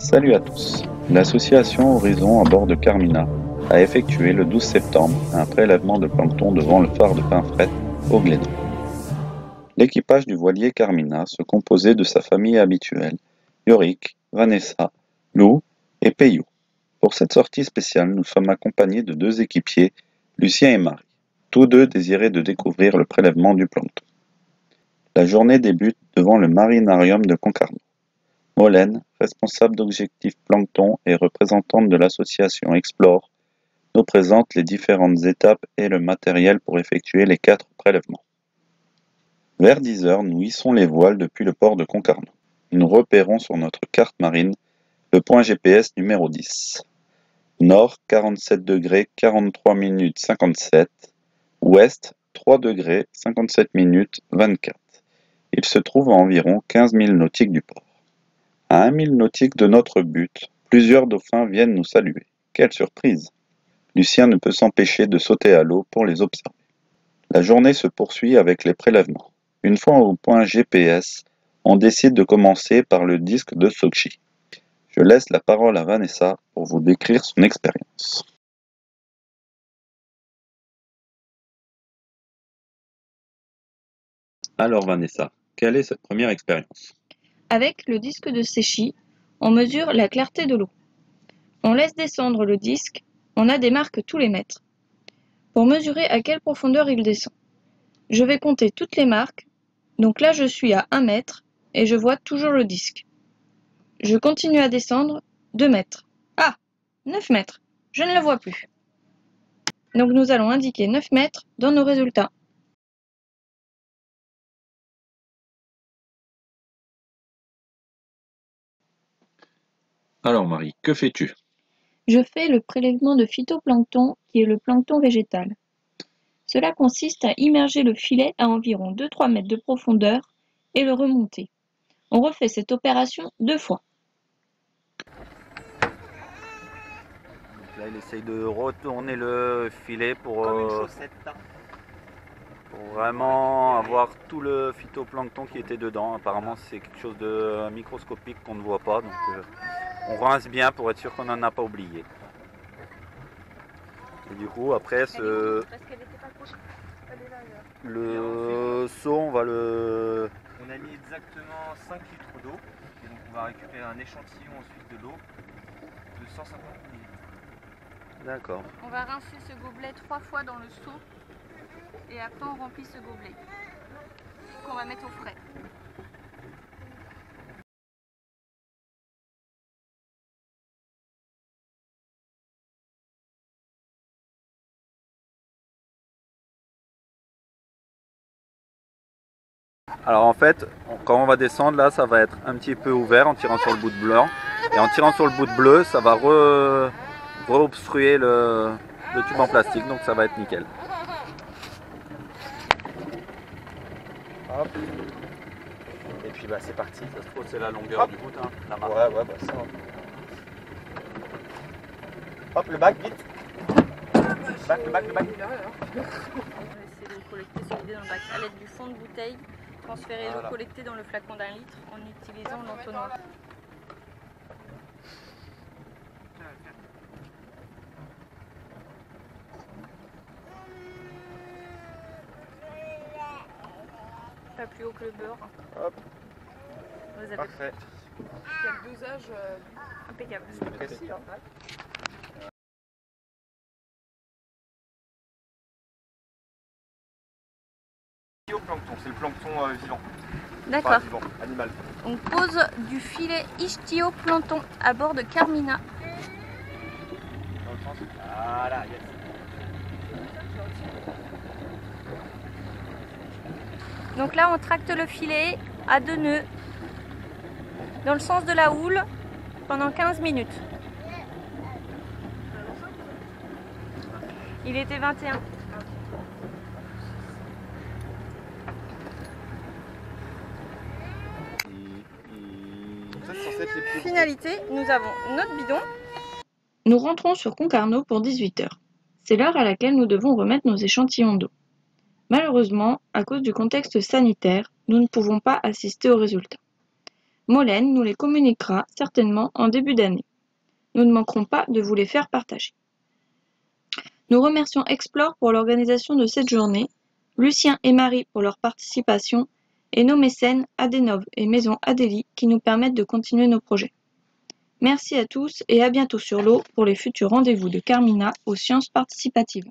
Salut à tous. L'association Horizon à bord de Carmina a effectué le 12 septembre un prélèvement de plancton devant le phare de Pinfret au Glénan. L'équipage du voilier Carmina se composait de sa famille habituelle, Yorick, Vanessa, Lou et Peyou. Pour cette sortie spéciale, nous sommes accompagnés de deux équipiers, Lucien et Marie. Tous deux désiraient de découvrir le prélèvement du plancton. La journée débute devant le marinarium de Concarneau. Molène, responsable d'Objectif Plancton et représentante de l'association Explore, nous présente les différentes étapes et le matériel pour effectuer les 4 prélèvements. Vers 10 heures, nous hissons les voiles depuis le port de Concarneau. Nous repérons sur notre carte marine le point GPS numéro 10. Nord 47 degrés 43 minutes 57, Ouest 3 degrés 57 minutes 24. Il se trouve à environ 15 000 nautiques du port. À 1 000 nautiques de notre but, plusieurs dauphins viennent nous saluer. Quelle surprise! Lucien ne peut s'empêcher de sauter à l'eau pour les observer. La journée se poursuit avec les prélèvements. Une fois au point GPS, on décide de commencer par le disque de Sochi. Je laisse la parole à Vanessa pour vous décrire son expérience. Alors Vanessa, quelle est cette première expérience? Avec le disque de Secchi, on mesure la clarté de l'eau. On laisse descendre le disque, on a des marques tous les mètres. Pour mesurer à quelle profondeur il descend. Je vais compter toutes les marques, donc là je suis à 1 mètre et je vois toujours le disque. Je continue à descendre, 2 mètres. Ah, 9 mètres, je ne le vois plus. Donc nous allons indiquer 9 mètres dans nos résultats. Alors Marie, que fais-tu? Je fais le prélèvement de phytoplancton qui est le plancton végétal. Cela consiste à immerger le filet à environ 2-3 mètres de profondeur et le remonter. On refait cette opération 2 fois. Donc là, il essaye de retourner le filet pour vraiment avoir tout le phytoplancton qui était dedans. Apparemment, c'est quelque chose de microscopique qu'on ne voit pas. Donc on rince bien pour être sûr qu'on n'en a pas oublié. Et du coup, après, le seau, on va le... On a mis exactement 5 litres d'eau. Et donc on va récupérer un échantillon ensuite de l'eau de 150 ml. D'accord. On va rincer ce gobelet 3 fois dans le seau et après on remplit ce gobelet qu'on va mettre au frais. Alors en fait, quand on va descendre là, ça va être un petit peu ouvert en tirant sur le bout de blanc. Et en tirant sur le bout de bleu, ça va re-obstruer le tube en plastique, donc ça va être nickel. Hop. Et puis bah c'est parti. Ça se trouve c'est la longueur du bout, hein, la marque. Ouais, bah ça. Hop, le bac, vite. Le bac. On va essayer de collecter ce vide dans le bac à l'aide du fond de bouteille, transférer l'eau collectée dans le flacon d'1 litre en utilisant l'entonnoir. Pas plus haut que le beurre. Hop. Vous avez Parfait. Il y a le dosage impeccable. C'est précis, hein. Plancton, c'est le plancton vivant. D'accord. Pas vivant, animal. On pose du filet ichtyoplancton à bord de Carmina. Dans le sens. Voilà, yes. Donc là, on tracte le filet à 2 nœuds dans le sens de la houle pendant 15 minutes. Il était 21. Ça, c'est censé être les plus gros. Finalité, nous avons notre bidon. Nous rentrons sur Concarneau pour 18 heures. C'est l'heure à laquelle nous devons remettre nos échantillons d'eau. Malheureusement, à cause du contexte sanitaire, nous ne pouvons pas assister aux résultats. Molène nous les communiquera certainement en début d'année. Nous ne manquerons pas de vous les faire partager. Nous remercions Explore pour l'organisation de cette journée, Lucien et Marie pour leur participation et nos mécènes Adenov et Maison Adélie qui nous permettent de continuer nos projets. Merci à tous et à bientôt sur l'eau pour les futurs rendez-vous de Carmina aux sciences participatives.